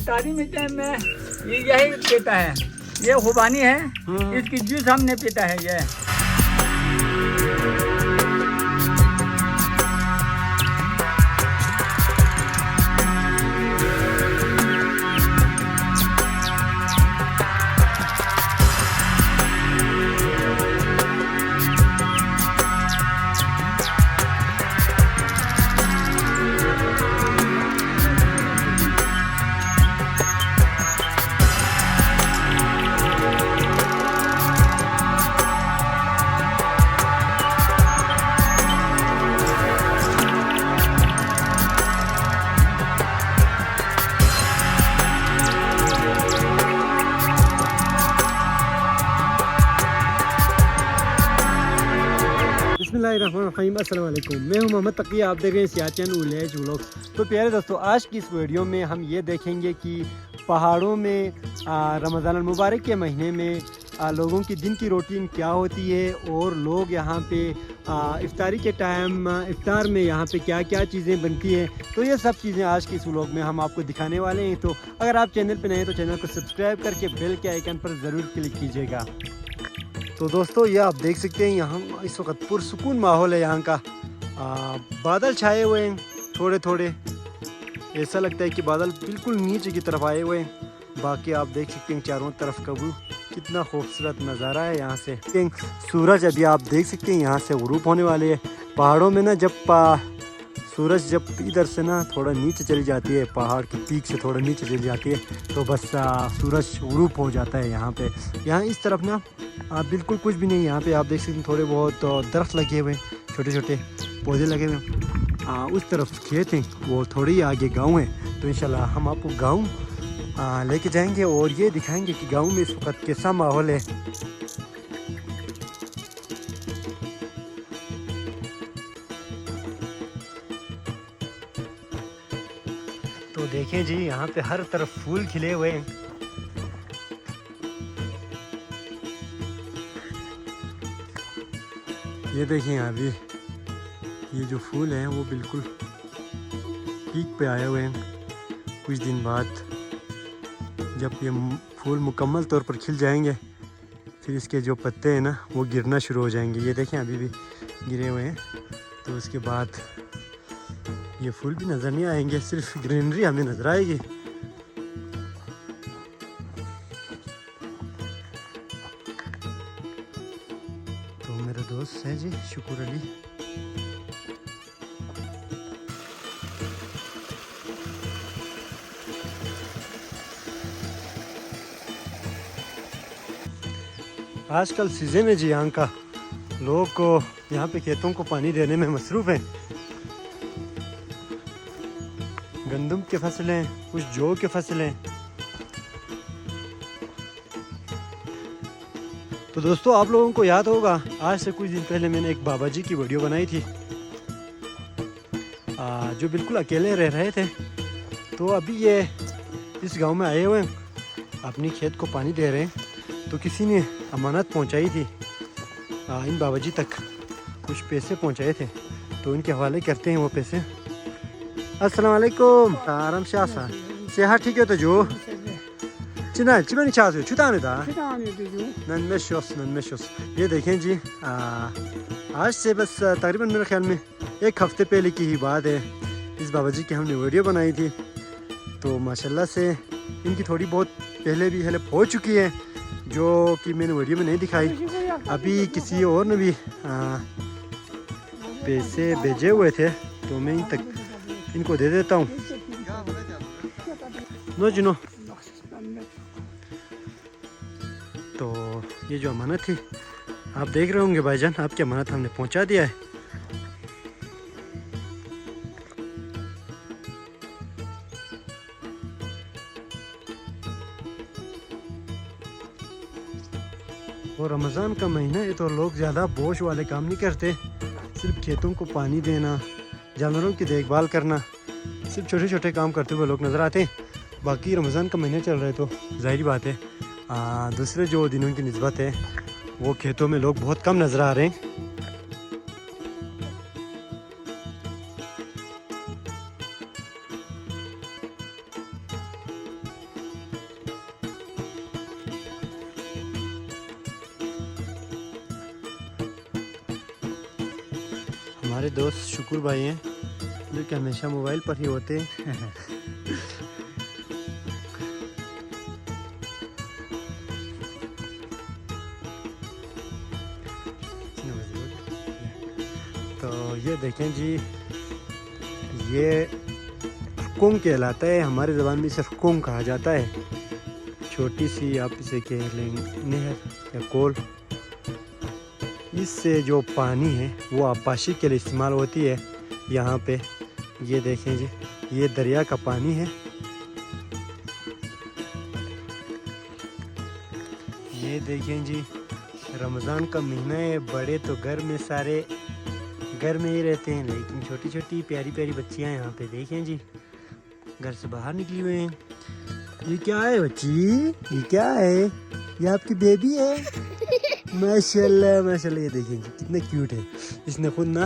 इफ्तारी में टाइम में ये यही पीता है। ये खुबानी है, इसकी जूस हमने पीता है ये। बिस्मिल्लाहिर्रहमानिर्रहीम, अस्सलाम वालेकुम। मैं हूं मोहम्मद तकी, आप देख रहे हैं सियाचिन विलेज व्लॉग्स। तो प्यारे दोस्तों, आज की इस वीडियो में हम ये देखेंगे कि पहाड़ों में रमज़ान मुबारक के महीने में लोगों की दिन की रूटीन क्या होती है और लोग यहाँ पे इफ्तारी के टाइम इफ्तार में यहाँ पे क्या क्या चीज़ें बनती हैं। तो ये सब चीज़ें आज के इस व्लॉग में हम आपको दिखाने वाले हैं। तो अगर आप चैनल पे नए हैं तो चैनल को सब्सक्राइब करके बेल के आइकन पर ज़रूर क्लिक कीजिएगा। तो दोस्तों, ये आप देख सकते हैं यहाँ इस वक्त पुरसुकून माहौल है यहाँ का। बादल छाए हुए हैं थोड़े थोड़े, ऐसा लगता है कि बादल बिल्कुल नीचे की तरफ आए हुए हैं। बाकी आप देख सकते हैं चारों तरफ का व्यू, कितना खूबसूरत नज़ारा है यहाँ से। सूरज अभी आप देख सकते हैं यहाँ से गुरूब होने वाले है। पहाड़ों में ना जब सूरज जब इधर से ना थोड़ा नीचे चली जाती है, पहाड़ की पीक से थोड़ा नीचे चली जाती है, तो बस सूरज गुरूब हो जाता है यहाँ पे। यहाँ इस तरफ ना बिल्कुल कुछ भी नहीं। यहाँ पे आप देख सकते हैं थोड़े बहुत दरख्त लगे हुए हैं, छोटे छोटे पौधे लगे हुए हैं। उस तरफ खेत हैं, वो थोड़ी ही आगे गांव है। तो इंशाल्लाह हम आपको गांव लेके जाएंगे और ये दिखाएंगे कि गांव में इस वक्त कैसा माहौल है। तो देखें जी, यहाँ पे हर तरफ फूल खिले हुए हैं। ये देखिए अभी ये जो फूल हैं वो बिल्कुल पीक पे आए हुए हैं। कुछ दिन बाद जब ये फूल मुकम्मल तौर पर खिल जाएंगे, फिर इसके जो पत्ते हैं ना वो गिरना शुरू हो जाएंगे। ये देखें अभी भी गिरे हुए हैं। तो उसके बाद ये फूल भी नज़र नहीं आएंगे, सिर्फ ग्रीनरी हमें नज़र आएगी। तो मेरा दोस्त है जी शुक्र अली। आजकल सीज़न है जी यहाँ का, लोग को यहाँ पे खेतों को पानी देने में मसरूफ़ हैं। गंदम के फसलें, कुछ जौ के फसलें। तो दोस्तों, आप लोगों को याद होगा आज से कुछ दिन पहले मैंने एक बाबा जी की वीडियो बनाई थी, जो बिल्कुल अकेले रह रहे थे। तो अभी ये इस गांव में आए हुए हैं, अपनी खेत को पानी दे रहे हैं। तो किसी ने अमानत पहुंचाई थी इन बाबा जी तक, कुछ पैसे पहुंचाए थे, तो इनके हवाले करते हैं वो पैसे। अस्सलाम वालेकुम। आराम से आसा सेहा ठीक है। तो जो चिना चिमनी चाहते छुटाने था नन्मेशोस। ये देखें जी, आज से बस तकरीबन मेरे ख्याल में एक हफ्ते पहले की ही बात है। इस बाबा जी की हमने वीडियो बनाई थी। तो माशाल्लाह से इनकी थोड़ी बहुत पहले भी हेल्प हो चुकी है, जो कि मैंने वीडियो में नहीं दिखाई। अभी किसी और ने भी पैसे भेजे हुए थे, तो मैं इनको दे देता हूँ। नो जी नो। तो ये जो अमानत थी, आप देख रहे होंगे भाईजान, आपकी अमानत हमने पहुँचा दिया है। और रमज़ान का महीना है तो लोग ज़्यादा बोझ वाले काम नहीं करते, सिर्फ खेतों को पानी देना, जानवरों की देखभाल करना, सिर्फ छोटे छोटे काम करते हुए लोग नज़र आते हैं। बाकी रमज़ान का महीना चल रहा है तो जाहिर बात है दूसरे जो दिनों की निस्बत है वो खेतों में लोग बहुत कम नज़र आ रहे हैं। हमारे दोस्त शुक्र भाई हैं जो कि हमेशा मोबाइल पर ही होते हैं। तो ये देखें जी, ये कुंग कहलाता है, हमारे ज़बान में इसे कुंग कहा जाता है। छोटी सी आप इसे कह लेंगे नहर या कोल। इससे जो पानी है वो आबाशी के लिए इस्तेमाल होती है। यहाँ पे ये देखें जी, ये दरिया का पानी है। ये देखें जी, रमज़ान का महीना है, बड़े तो घर में सारे घर में ही रहते हैं, लेकिन छोटी छोटी प्यारी प्यारी बच्चियाँ यहाँ पे देखें जी घर से बाहर निकली हुए हैं। ये क्या है बच्ची, ये क्या है? ये आपकी बेबी है? माशाल्लाह माशाल्लाह। ये देखें जी कितना क्यूट है। इसने खुद ना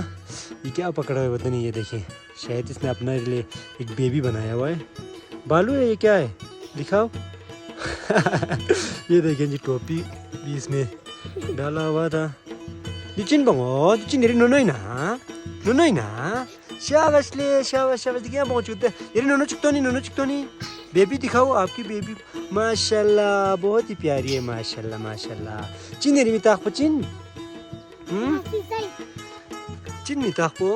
ये क्या पकड़ा हुआ है पता नहीं, ये देखें शायद इसने अपने लिए एक बेबी बनाया हुआ है। बालू है ये, क्या है दिखाओ। ये देखें जी टोपी भी इसमें डाला हुआ था। Dicin bang oh, dicin dari nonoy na, शाबाश ले शाबाश शाबाश। दिखा बहुत चुते ये नोनो चिकतो नहीं बेबी दिखाओ, आपकी बेबी माशाल्लाह बहुत ही प्यारी है, माशाल्लाह माशाल्लाह। चिन मेरी मिताक पो चिन मिताक पो।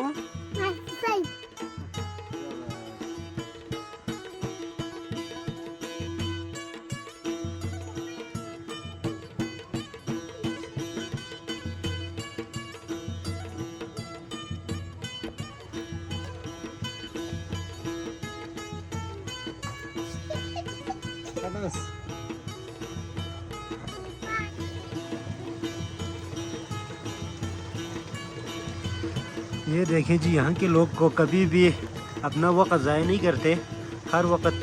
ये देखें जी, यहाँ के लोग को कभी भी अपना वक्त ज़ाया नहीं करते, हर वक्त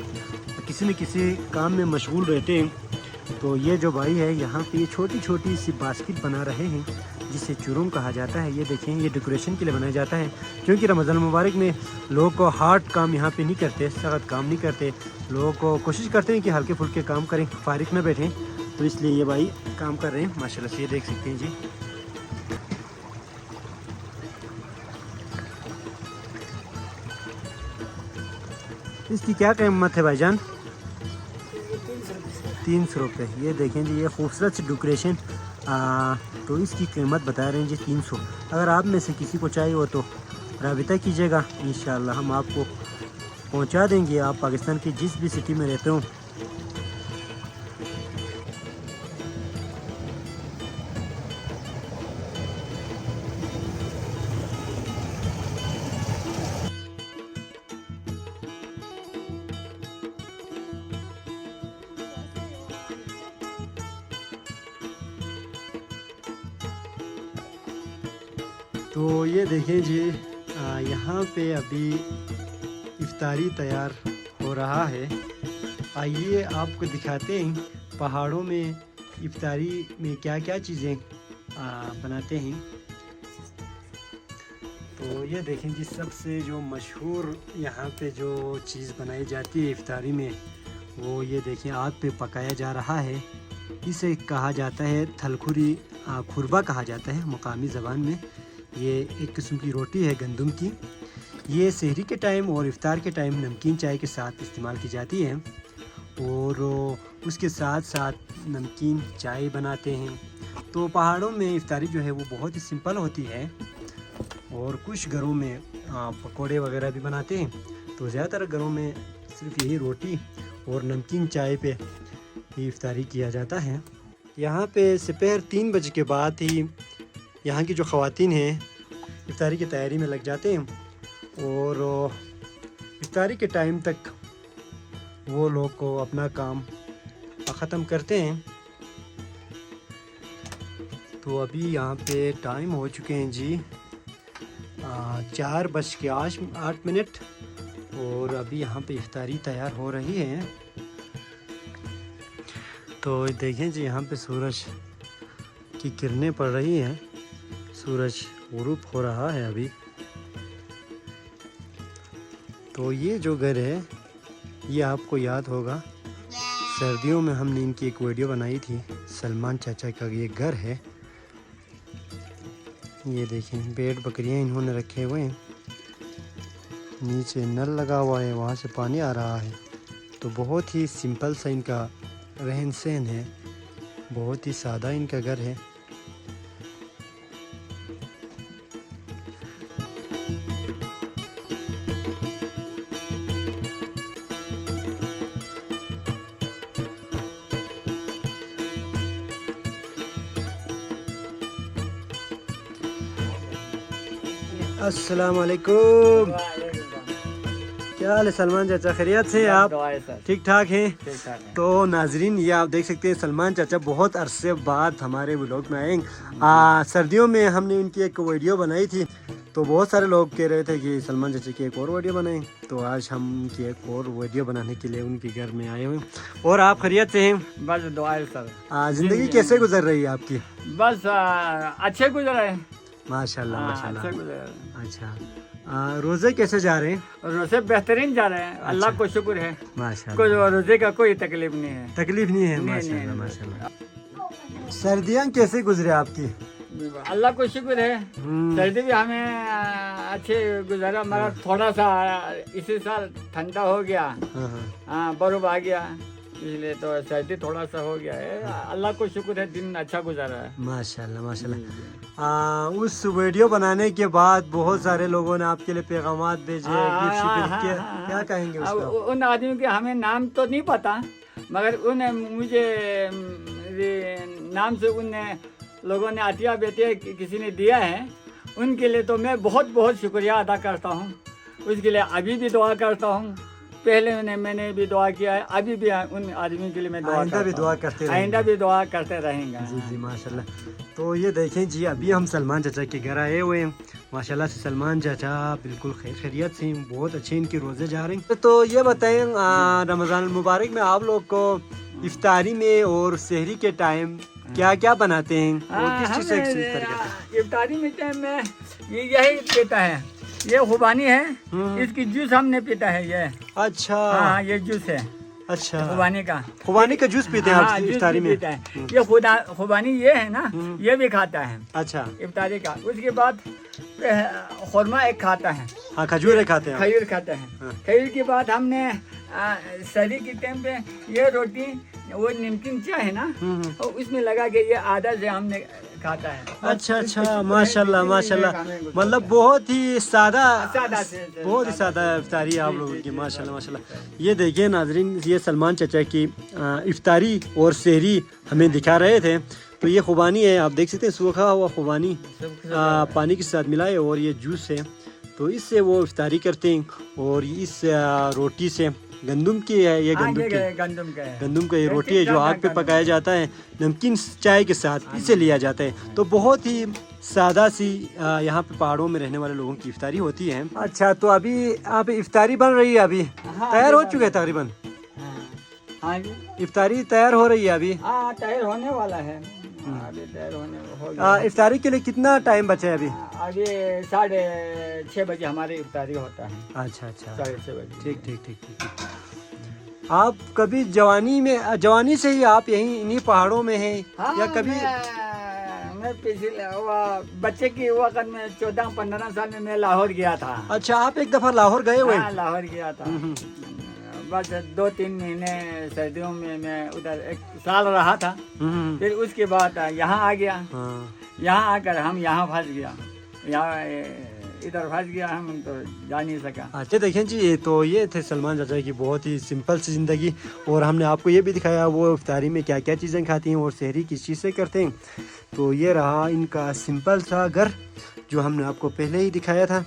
किसी न किसी काम में मशगूल रहते हैं। तो ये जो भाई है यहाँ पे ये छोटी छोटी सी बास्केट बना रहे हैं जिसे चुरुम कहा जाता है। ये देखें ये डेकोरेशन के लिए बनाया जाता है, क्योंकि रमज़ान मुबारक में लोग को हार्ड काम यहाँ पे नहीं करते, सख्त काम नहीं करते। लोगों को कोशिश करते हैं कि हल्के फुल्के काम करें, फारिग न बैठें, तो इसलिए ये भाई काम कर रहे हैं माशाल्लाह से। ये देख सकते हैं जी। इसकी क्या कीमत है भाईजान? 300 रुपये। ये देखें जी, ये खूबसूरत सी डेकोरेशन तो इसकी कीमत बता रहे हैं जी 300। अगर आप में से किसी को चाहिए हो तो राबिता कीजिएगा, इंशाल्लाह हम आपको पहुंचा देंगे, आप पाकिस्तान की जिस भी सिटी में रहते हो। तो ये देखें जी, यहाँ पे अभी इफ्तारी तैयार हो रहा है। आइए आपको दिखाते हैं पहाड़ों में इफ्तारी में क्या क्या चीज़ें बनाते हैं। तो ये देखें जी, सबसे जो मशहूर यहाँ पे जो चीज़ बनाई जाती है इफ्तारी में, वो ये देखें आग पे पकाया जा रहा है। इसे कहा जाता है थलखुरी, खुरबा कहा जाता है मुकामी ज़बान में। ये एक किस्म की रोटी है गंदम की। ये सहरी के टाइम और इफ्तार के टाइम नमकीन चाय के साथ इस्तेमाल की जाती है, और उसके साथ साथ नमकीन चाय बनाते हैं। तो पहाड़ों में इफ्तारी जो है वो बहुत ही सिंपल होती है, और कुछ घरों में पकोड़े वगैरह भी बनाते हैं। तो ज़्यादातर घरों में सिर्फ यही रोटी और नमकीन चाय पे ही इफ्तारी किया जाता है। यहाँ पे दोपहर 3 बजे के बाद ही यहाँ की जो ख़वातीन हैं इफ्तारी की तैयारी में लग जाते हैं, और इफ्तारी के टाइम तक वो लोग को अपना काम ख़त्म करते हैं। तो अभी यहाँ पे टाइम हो चुके हैं जी 4:08, और अभी यहाँ पे इफ्तारी तैयार हो रही है। तो देखें जी, यहाँ पे सूरज की किरणें पड़ रही हैं, सूरज गुरूब हो रहा है अभी। तो ये जो घर है ये आपको याद होगा, सर्दियों में हमने इनकी एक वीडियो बनाई थी। सलमान चाचा का ये घर है। ये देखें भेड़ बकरियां इन्होंने रखे हुए हैं, नीचे नल लगा हुआ है, वहाँ से पानी आ रहा है। तो बहुत ही सिंपल सा इनका रहन सहन है, बहुत ही सादा इनका घर है। अस्सलाम वालेकुम, क्या हाल है सलमान चाचा, खैरियत से आप? ठीक ठाक हैं? तो नाजरीन ये आप देख सकते हैं सलमान चाचा बहुत अरसे बाद हमारे व्लॉग में आए। सर्दियों में हमने उनकी एक वीडियो बनाई थी, तो बहुत सारे लोग कह रहे थे कि सलमान चाचा की एक और वीडियो बनाएं, तो आज हम उनकी एक और वीडियो बनाने के लिए उनके घर में आए हुए। और आप खैरियत से हैं? बस दुआ है सर। ज़िंदगी कैसे गुजर रही है आपकी? बस अच्छे गुजर रहे, माशाल्लाह माशाल्लाह। अच्छे गुजर रहे। अच्छा, रोज़े कैसे जा रहे हैं? रोज़े बेहतरीन जा रहे हैं, अल्लाह को शुक्र है, माशाल्लाह। कोई रोज़े का कोई तकलीफ नहीं है। तकलीफ नहीं है, माशाल्लाह माशाल्लाह। सर्दियाँ कैसे गुजरे आपकी? अल्लाह को शुक्र है, सर्दी भी हमें अच्छे गुजारा। मगर थोड़ा सा इसी साल ठंडा हो गया, हाँ बर्फ आ गया, इसलिए तो सर्दी थोड़ा सा हो गया है। अल्लाह को शुक्र है, दिन अच्छा गुजारा है। माशाल्लाह माशाल्लाह। उस वीडियो बनाने के बाद बहुत सारे लोगों ने आपके लिए पैगामात भेजे, क्या कहेंगे उसका? उन आदमियों के हमें नाम तो नहीं पता, मगर उन्हें मुझे नाम से उन लोगों ने अतिया बेटिया किसी ने दिया है, उनके लिए तो मैं बहुत बहुत शुक्रिया अदा करता हूँ। उसके लिए अभी भी दुआ करता हूँ, पहले मैंने भी दुआ किया है, अभी भी उन आदमी के लिए मैं आइंदा भी दुआ करते रहेंगे। जी जी माशाल्लाह। तो ये देखें जी, अभी हम सलमान चाचा के घर आए हुए हैं। माशाल्लाह से सलमान चाचा बिल्कुल खैरियत से, बहुत अच्छे इनके रोज़े जा रहे हैं। तो ये बताएं, रमज़ान मुबारक में आप लोग को इफ्तारी में और सहरी के टाइम क्या क्या बनाते हैं और किस चीज़ से इफ्तारी करते हैं? इफ्तारी में टाइम में यही पीता है, ये खुबानी है, इसकी जूस हमने पीता है ये। अच्छा, हाँ ये जूस है। अच्छा, खुबानी का जूस पीते हैं आप इफ्तारी में? ये खुबानी ये है ना, ये भी खाता है। अच्छा, इफ्तारी का। उसके बाद खुरमा एक खाता है, हाँ खजूर एक खाते हैं, खजूर खाता है। खजूर के बाद हमने सर्दी के टाइम पे ये रोटी, वो नमकीन चाय है ना, और उसमें लगा के ये आधा से हमने खाता है। अच्छा अच्छा, माशाल्लाह माशाल्लाह, मतलब बहुत ही सादा इफ्तारी आप लोगों की, माशाल्लाह माशाल्लाह। ये देखिए नाजरीन, ये सलमान चाचा की इफ्तारी और सहरी हमें दिखा रहे थे। तो ये खुबानी है, आप देख सकते हैं, सूखा हुआ खुबानी पानी के साथ मिलाए, और ये जूस है, तो इससे वो इफ्तारी करते हैं। और इस रोटी से गंदम की है, ये गंदम का ये रोटी है जो आग पे पकाया जाता है नमकीन चाय के साथ, इसे लिया जाता है। तो बहुत ही सादा सी यहाँ पे पहाड़ों में रहने वाले लोगों की इफ्तारी होती है। अच्छा, तो अभी आप इफ्तारी बन रही है, अभी तैयार हो चुके हैं तकरीबन? हाँ जी, इफ्तारी तैयार हो रही है अभी? हाँ, तैयार होने वाला है, अभी तैयार होने। इफ्तारी के लिए कितना टाइम बचा है अभी? अभी 6:30 बजे हमारी इफ्तारी होता है। अच्छा अच्छा, 6:30 बजे। ठीक ठीक ठीक ठीक। आप कभी जवानी से ही आप यहीं इन्हीं पहाड़ों में हैं? हाँ, या कभी मैं पिछले बच्चे की वक्त में 14-15 साल में मैं लाहौर गया था। अच्छा, आप एक दफा लाहौर गए हुए? हाँ, लाहौर गया था। बस 2-3 महीने सर्दियों में मैं उधर 1 साल रहा था, फिर उसके बाद यहाँ आ गया। यहाँ आकर हम यहाँ फंस गया, इधर फंस गया, हम तो जा नहीं सका। अच्छा देखें जी, तो ये थे सलमान चाचा की बहुत ही सिंपल सी ज़िंदगी, और हमने आपको ये भी दिखाया वो इफ्तारी में क्या क्या चीज़ें खाती हैं और सहरी किस चीज़ से करते हैं। तो ये रहा इनका सिंपल सा घर जो हमने आपको पहले ही दिखाया था।